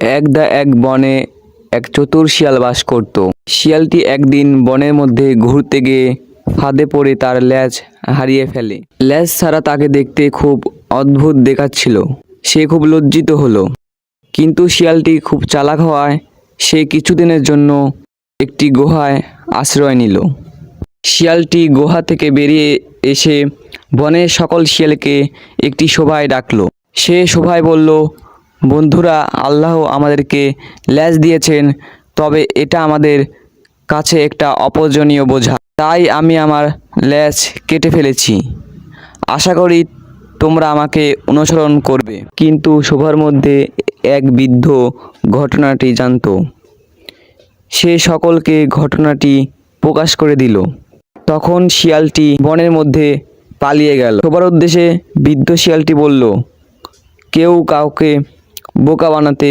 এক বনে এক চতুর শিয়াল বাস করত। শিয়ালটি একদিন বনের মধ্যে ঘুরতে গিয়ে ফাঁদে পড়ে তার লেজ হারিয়ে ফেলে। লেজ ছাড়া তাকে দেখতে খুব অদ্ভুত দেখাচ্ছিল। সে খুব লজ্জিত হলো। কিন্তু শিয়ালটি খুব চালাক হওয়ায় সে কিছুদিনের জন্য একটি গুহায় আশ্রয় নিল। শিয়ালটি গুহা থেকে বেরিয়ে এসে বনের সকল শিয়ালকে একটি সভায় ডাকলো। সে সভায় বলল, বন্ধুরা, আল্লাহ আমাদেরকে লেজ দিয়েছেন, তবে এটা আমাদের কাছে একটা অপ্রয়োজনীয় বোঝা। তাই আমি আমার লেজ কেটে ফেলেছি। আশা করি তোমরা আমাকে অনুসরণ করবে। কিন্তু সভার মধ্যে এক বৃদ্ধ ঘটনাটি জানত। সে সকলকে ঘটনাটি প্রকাশ করে দিল। তখন শিয়ালটি বনের মধ্যে পালিয়ে গেল। সবার উদ্দেশ্যে বৃদ্ধ শিয়ালটি বলল, কেউ কাউকে বোকা বানাতে